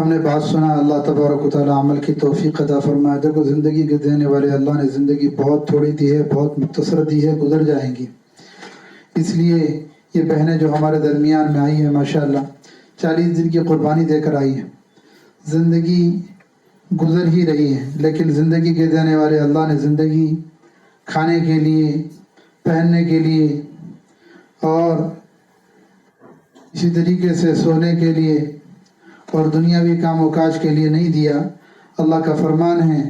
ہم نے بات سنا، اللہ تبارک و تعالیٰ عمل کی توفیق عطا فرمائے۔ دیکھو زندگی کے دینے والے اللہ نے زندگی بہت تھوڑی دی ہے، بہت مختصر دی ہے، گزر جائیں گی۔ اس لیے یہ بہنیں جو ہمارے درمیان میں آئی ہیں ماشاءاللہ 40 دن کی قربانی دے کر آئی ہیں۔ زندگی گزر ہی رہی ہے، لیکن زندگی کے دینے والے اللہ نے زندگی کھانے کے لیے، پہننے کے لیے اور اسی طریقے سے سونے کے لیے اور دنیاوی کام و کاج کے لیے نہیں دیا۔ اللہ کا فرمان ہے،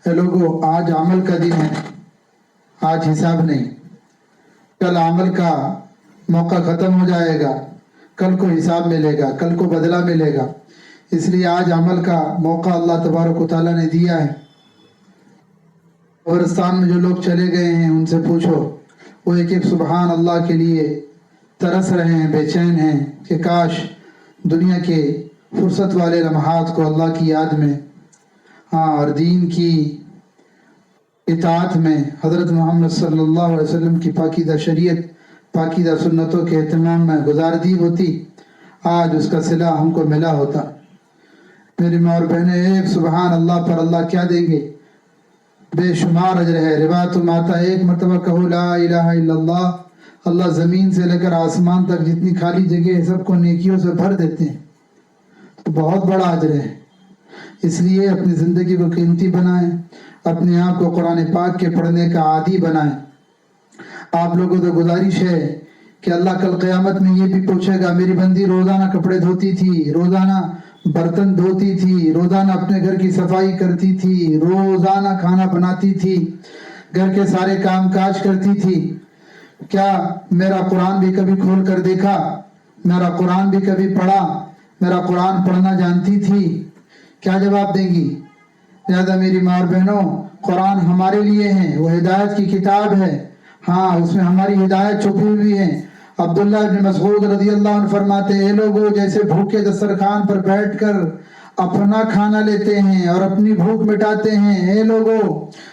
اے لوگو آج عمل کا دن ہے، آج حساب نہیں، کل عمل کا موقع ختم ہو جائے گا، کل کو حساب ملے گا، کل کو بدلہ ملے گا۔ اس لیے آج عمل کا موقع اللہ تبارک و تعالیٰ نے دیا ہے۔ قبرستان میں جو لوگ چلے گئے ہیں ان سے پوچھو، وہ ایک ایک سبحان اللہ کے لیے ترس رہے ہیں، بے چین ہیں کہ کاش دنیا کے فرصت والے لمحات کو اللہ کی یاد میں اور دین کی اطاعت میں، حضرت محمد صلی اللہ علیہ وسلم کی پاکیزہ شریعت، پاکیزہ سنتوں کے اہتمام میں گزار دی ہوتی، آج اس کا صلہ ہم کو ملا ہوتا۔ میری ماں اور بہنیں، ایک سبحان اللہ پر اللہ کیا دیں گے؟ بے شمار اجر ہے۔ روایت میں آتا ہے ایک مرتبہ کہو لا الہ الا اللہ، اللہ زمین سے لے کر آسمان تک جتنی خالی جگہ ہے سب کو نیکیوں سے بھر دیتے ہیں، تو بہت بڑا اجر ہے۔ اس لیے اپنی زندگی کو قیمتی بنائیں، اپنے آپ کو قرآن پاک کے پڑھنے کا عادی بنائیں۔ آپ لوگوں کو گزارش ہے کہ اللہ کل قیامت میں یہ بھی پوچھے گا، میری بندی روزانہ کپڑے دھوتی تھی، روزانہ برتن دھوتی تھی، روزانہ اپنے گھر کی صفائی کرتی تھی، روزانہ کھانا بناتی تھی، گھر کے سارے کام کاج کرتی تھی، کیا میرا قرآن بھی کبھی کھول کر دیکھا؟ میرا قرآن بھی کبھی پڑھا؟ میرا قرآن پڑھنا جانتی تھی؟ کیا جواب دیں گی؟ لہذا میری ماں اور بہنوں، قرآن ہمارے لیے ہے، وہ ہدایت کی کتاب ہے، ہاں اس میں ہماری ہدایت چھپی ہوئی ہے۔ عبداللہ بن مسعود رضی اللہ عنہ فرماتے ہیں، اے لوگوں جیسے بھوکے دسترخوان پر بیٹھ کر اپنا کھانا لیتے ہیں اور اپنی بھوک مٹاتے ہیں، اے لوگوں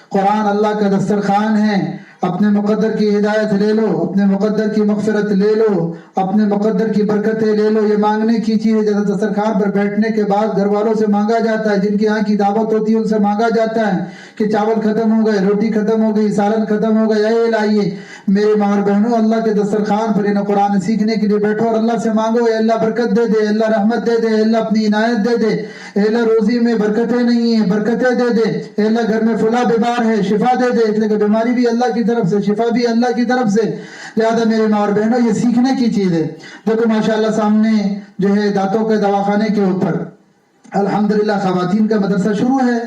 قرآن اللہ کا دسترخوان ہے، اپنے مقدر کی ہدایت لے لو، اپنے مقدر کی مغفرت لے لو، اپنے مقدر کی برکتیں لے لو۔ یہ مانگنے کی چیز ہے، جیسے دسترخوان پر بیٹھنے کے بعد گھر والوں سے مانگا جاتا ہے، جن کی یہاں کی دعوت ہوتی ہے ان سے مانگا جاتا ہے کہ چاول ختم ہو گئے، روٹی ختم ہو گئی، سالن ختم ہو گئے، اے لائیے میرے ماں اور بہنوں، اللہ کے دسترخوان پر انہیں قرآن سیکھنے کے لیے بیٹھو اور اللہ سے مانگو، اے اللہ برکت دے دے، اے اللہ رحمت دے دے، اے اللہ اپنی عنایت دے دے، اے اللہ روزی میں برکتیں نہیں ہیں، برکتیں دے دے، اے اللہ گھر میں فلاں بیمار ہے شفا دے دے، اس لیے کہ بیماری بھی اللہ کی طرف سے، شفا بھی اللہ کی طرف سے۔ لہذا میرے ماں اور بہنوں یہ سیکھنے کی چیز ہے۔ دیکھو ماشاءاللہ سامنے جو ہے دانتوں کے دواخانے کے اوپر الحمدللہ خواتین کا مدرسہ شروع ہے،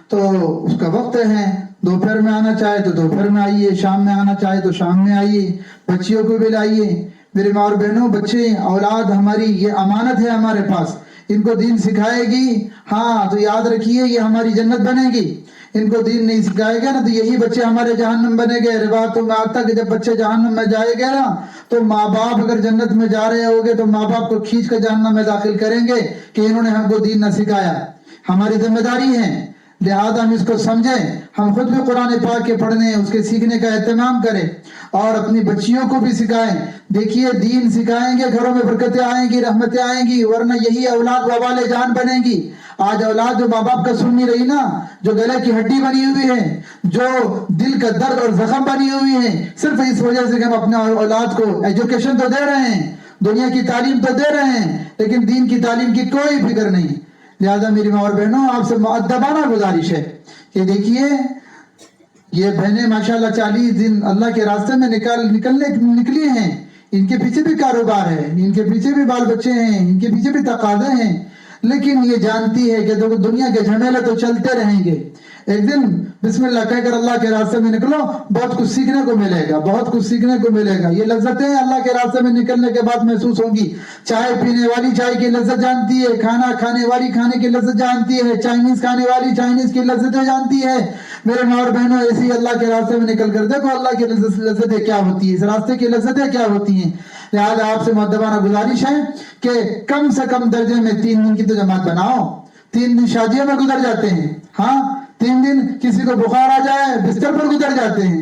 تو اس کا وقت ہے، دوپہر میں آنا چاہے تو دوپہر میں آئیے، شام میں آنا چاہے تو شام میں آئیے، بچیوں کو بھی لائیے۔ میرے ماں اور بہنوں، بچے اولاد ہماری یہ امانت ہے ہمارے پاس، ان کو دین سکھائے گی ہاں تو یاد رکھیے یہ ہماری جنت بنے گی، ان کو دین نہیں سکھائے گا نا تو یہی بچے ہمارے جہنم بنے گے۔ روایتوں میں آتا کہ جب بچے جہنم میں جائے گے نا تو ماں باپ اگر جنت میں جا رہے ہوگے تو ماں باپ کو کھینچ کر جہنم میں داخل کریں گے کہ انہوں نے ہم کو دین نہ سکھایا۔ ہماری ذمہ داری ہے، لہذا ہم اس کو سمجھیں، ہم خود بھی قرآن پاک کے پڑھنے، اس کے سیکھنے کا اہتمام کریں اور اپنی بچیوں کو بھی سکھائیں۔ دیکھیے دین سکھائیں گے گھروں میں برکتیں آئیں گی، رحمتیں آئیں گی، ورنہ یہی اولاد وبال جان بنے گی۔ آج اولاد جو ماں باپ کا سن نہیں رہی نا، جو گلے کی ہڈی بنی ہوئی ہے، جو دل کا درد اور زخم بنی ہوئی ہے، صرف اس وجہ سے کہ ہم اپنے اولاد کو ایجوکیشن تو دے رہے ہیں، دنیا کی تعلیم تو دے رہے ہیں، لیکن دین کی تعلیم کی کوئی فکر نہیں۔ لہذا میری ماں اور بہنوں، آپ سے مؤدبانہ گزارش ہے کہ دیکھیے یہ بہنیں ماشاءاللہ 40 دن اللہ کے راستے میں نکلی ہیں، ان کے پیچھے بھی کاروبار ہے، ان کے پیچھے بھی بال بچے ہیں، ان کے پیچھے بھی تقاضے ہیں، لیکن یہ جانتی ہے کہ دنیا کے جھمیلے تو چلتے رہیں گے، ایک دن بسم اللہ کہہ کر اللہ کے راستے میں نکلو، بہت کچھ سیکھنے کو ملے گا، بہت کچھ سیکھنے کو ملے گا۔ یہ لذتیں اللہ کے راستے میں نکلنے کے بعد محسوس ہوں گی۔ چائے پینے والی چائے کی لذت جانتی ہے، کھانا کھانے والی کھانے کی لذت جانتی ہے، چائنیز کھانے والی چائنیز کی لذتیں جانتی ہے۔ میرے ماں اور بہنوں، ایسی اللہ کے راستے میں نکل کر دیکھو اللہ کی لذتیں کیا ہوتی ہیں، اس راستے کی لذتیں کیا ہوتی ہیں۔ لہذا آپ سے مؤدبانہ گزارش ہے کہ کم سے کم درجے میں 3 دن کی تو جماعت بناؤ۔ 3 دن شادیوں میں گزر جاتے ہیں، ہاں 3 دن کسی کو بخار آ جائے بستر پر گزر جاتے ہیں،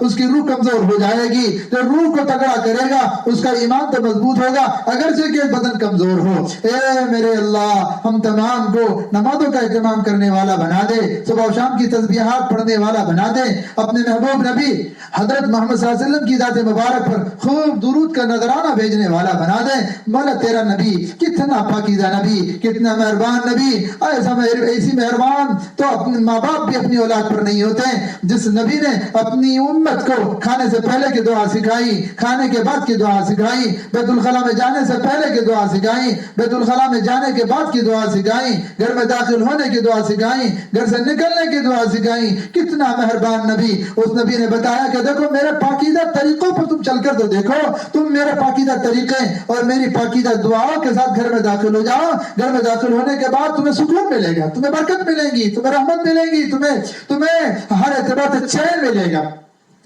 اس کی روح کمزور ہو جائے گی، جو روح کو تگڑا کرے گا اس کا ایمان تو مضبوط ہوگا اگرچہ کہ بدن کمزور ہو۔ اے میرے اللہ ہم تمام کو نمازوں کا اہتمام کرنے والا بنا دے، صبح و شام کی تسبیحات پڑھنے والا بنا دے، اپنے محبوب نبی حضرت محمد صلی اللہ علیہ وسلم کی ذات مبارک پر خوب درود کا نذرانہ بھیجنے والا بنا دے۔ مولا تیرا نبی کتنا پاکیزہ نبی، کتنا مہربان نبی، ایسی مہربان تو اپنے ماں باپ بھی اپنی اولاد پر نہیں ہوتے، جس نبی نے اپنی امت کو کھانے سے پہلے کی دعا سکھائی، کھانے کے بعد کی دعا سکھائی، بیت الخلا میں جانے سے پہلے کی دعا سکھائی، بیت الخلا میں جانے کے بعد کی دعا سکھائی، گھر میں داخل ہونے کی دعا سکھائی، گھر سے نکلنے کی دعا سکھائی۔ کتنا مہربان نبی، اس نبی نے بتایا کہ دیکھو میرے پاکیزہ طریقوں پر تم چل کر تو دیکھو، تم میرے پاکیزہ طریقے اور میری پاکیزہ دعاؤں کے ساتھ گھر میں داخل ہو جاؤ، گھر میں داخل ہونے کے بعد تمہیں سکون ملے گا، تمہیں برکت ملے گی، تمہیں رحمت ملے گی، تمہیں ہر اعتبار سے چین ملے گا۔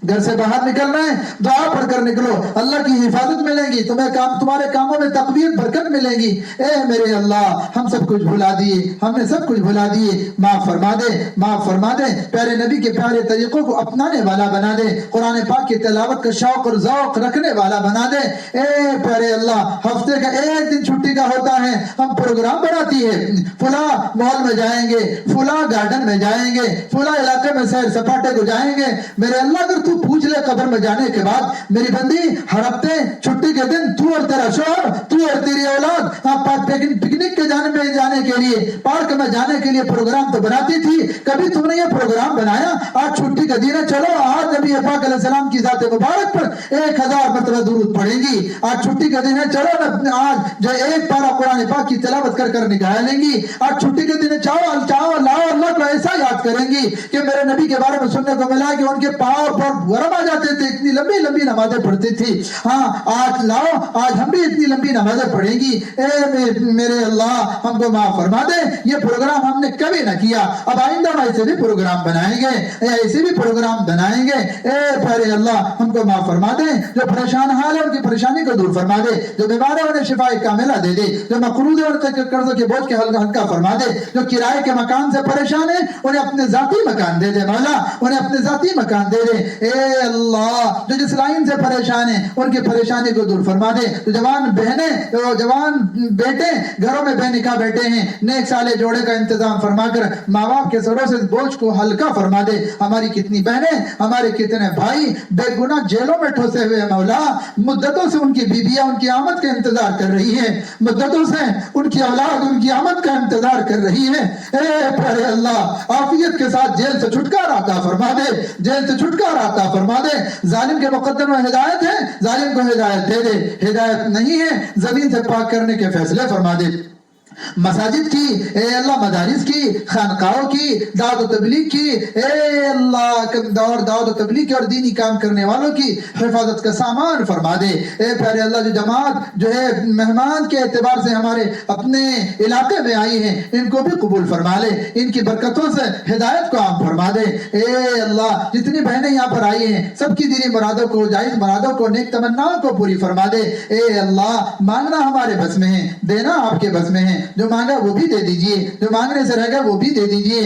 گھر سے باہر نکلنا ہے دعا پڑھ کر نکلو، اللہ کی حفاظت ملے گی، تمہارے کاموں میں تقویت برکت ملے گی۔ اے میرے اللہ ہم سب کچھ بھلا دیے، ہم نے سب کچھ بھلا دیے، معاف فرما دے، معاف فرما دے، پیارے نبی کے پیارے طریقوں کو اپنانے والا بنا دے، قرآن پاک کی تلاوت کا شوق اور ذوق رکھنے والا بنا دے۔ اے پیارے اللہ ہفتے کا ایک دن چھٹی کا ہوتا ہے، ہم پروگرام بناتی ہے، فلاں مال میں جائیں گے، فلاں گارڈن میں جائیں گے، فلاں علاقے میں سیر سپاٹے کو جائیں گے۔ میرے اللہ اگر تو پوچھ لے قبر میں جانے کے بعد میری بندی ہر ہفتے چھٹی کے دن تو اور تیرا شوہر، تو اور تیری اولاد پکنک کے جانے کے لیے، پارک میں جانے کے لیے پروگرام تو بناتی تھی، کبھی تم نے یہ پروگرام بنایا آج چھٹی کا دن ہے چلو آج نبی پاک علیہ السلام کی ذات مبارک پر 1000 مرتبہ درود پڑھیں گی، آج چھٹی کا دن ہے چلو آج جو ایک پارہ قرآن پاک کی تلاوت کر کر نگاہ لیں گی، آج چھٹی کے دن چاہو اللہ کو ایسا یاد کریں گی کہ میرے نبی کے بارے میں سننے کو ملا کہ ان کے پاؤں پر ورم آ جاتے تھے، اتنی لمبی لمبی نمازیں پڑھتی تھی۔ ہاں آج ہم بھی اتنی لمبی نمازیں پڑھیں گی۔ اے میرے اللہ ہم کو معاف فرما دے، یہ پروگرام ہم نے کبھی نہ کیا، اب آئندہ ہم ایسے بھی پروگرام بنائیں گے، ایسے بھی پروگرام بنائیں گے۔ اے پیارے اللہ ہم کو معاف فرما دے، جو پریشان حال ہے ان کی پریشانی کو دور فرما دے، جو بیمار ہے انہیں شفا کاملہ دے دے، جو مقروض ہے ان کے قرضوں کے بوجھ کے ہلکا فرما دے، جو کرائے کے مکان سے پریشان ہے انہیں اپنے ذاتی مکان دے دے مولا، انہیں اپنے ذاتی مکان دے دے۔ اے اللہ جو جس لائن سے پریشان ہیں ان کی پریشانی کو دور فرما دے، جو جوان بہنیں جوان بیٹے گھروں میں بے نکاح بیٹے ہیں نیک سالے جوڑے کا انتظام فرما کر ماں باپ کے سروں سے بوجھ کو ہلکا فرما دے۔ ہماری کتنی بہنیں ہمارے کتنے بھائی بے گناہ جیلوں میں ٹھوسے ہوئے مولا، مدتوں سے ان کی بیویاں ان کی آمد کا انتظار کر رہی ہیں، مدتوں سے ان کی اولاد ان کی آمد کا انتظار کر رہی ہے۔ اے پیارے اللہ عافیت کے ساتھ جیل سے چھٹکارا عطا فرما دے، جیل سے چھٹکارا عطا فرما دے۔ ظالم کے مقدر میں ہدایت ہے، ظالم کو ہدایت دے دے، ہدایت نہیں ہے زمین سے پاک کرنے کے فیصلے فرما دے۔ مساجد کی اے اللہ، مدارس کی، خانقاہوں کی، دعوت و تبلیغ کی اے اللہ دعوت و تبلیغ کی اور دینی کام کرنے والوں کی حفاظت کا سامان فرما دے۔ اے پیارے اللہ جو جماعت جو ہے مہمان کے اعتبار سے ہمارے اپنے علاقے میں آئی ہیں ان کو بھی قبول فرما لے، ان کی برکتوں سے ہدایت کو عام فرما دے۔ اے اللہ جتنی بہنیں یہاں پر آئی ہیں سب کی دینی مرادوں کو، جائز مرادوں کو، نیک تمناؤں کو پوری فرما دے۔ اے اللہ مانگنا ہمارے بس میں ہے، دینا آپ کے بس میں ہے، جو مانگا وہ بھی دے دیجئے، جو مانگنے سے رہ گیا وہ بھی دے دیجئے،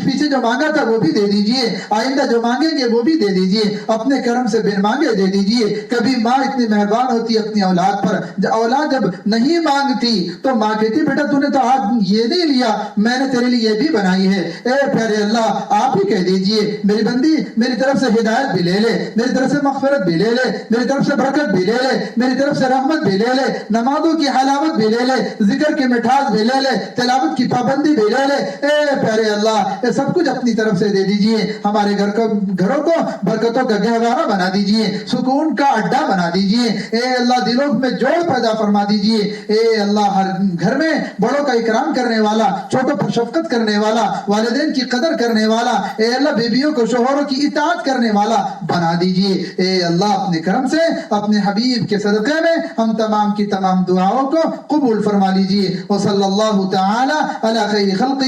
پیچھے جو مانگا تھا وہ بھی دے دیجئے، آئندہ جو مانگیں گے وہ بھی دے دیجئے، اپنے کرم سے بن مانگے دے دیجئے۔ کبھی ماں اتنی مہربان ہوتی اپنی اولاد پر، اولاد جب نہیں مانگتی تو ماں کہتی بیٹا تو نے تو آج یہ نہیں لیا، میں نے تیرے لیے یہ بھی بنائی ہے۔ اے پیارے اللہ آپ ہی کہہ دیجئے میری بندی میری طرف سے ہدایت بھی لے لے، میری طرف سے مغفرت بھی لے لے، میری طرف سے برکت بھی لے لے، میری طرف سے رحمت بھی لے لے، نمازوں کی حلاوت بھی لے لے، ذکر کی مٹھاس بھی لے لے، تلاوت کی پابندی بھی لے لے۔ اے پیارے اللہ یہ سب کچھ اپنی طرف سے دے دیجئے، ہمارے گھروں کو برکتوں کا گہوارہ بنا دیجئے، سکون کا اڈا بنا دیجئے۔ اے اللہ دلوں میں جوڑ پیدا فرما دیجئے۔ اے اللہ ہر گھر میں بڑوں کا اکرام کرنے والا، چھوٹوں پر شفقت کرنے والا، والدین کی قدر کرنے والا، اے اللہ بیویوں کو شوہروں کی اطاعت کرنے والا بنا دیجئے۔ اے اللہ اپنے کرم سے اپنے حبیب کے صدقے میں ہم تمام کی تمام دعاؤں کو قبول فرما لیجئے۔ وصلی اللہ تعالی علی خیر خلقہ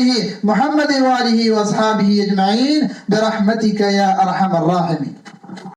محمد وآلہ واصحابہ اجمعین برحمتک یا ارحم الراحمین۔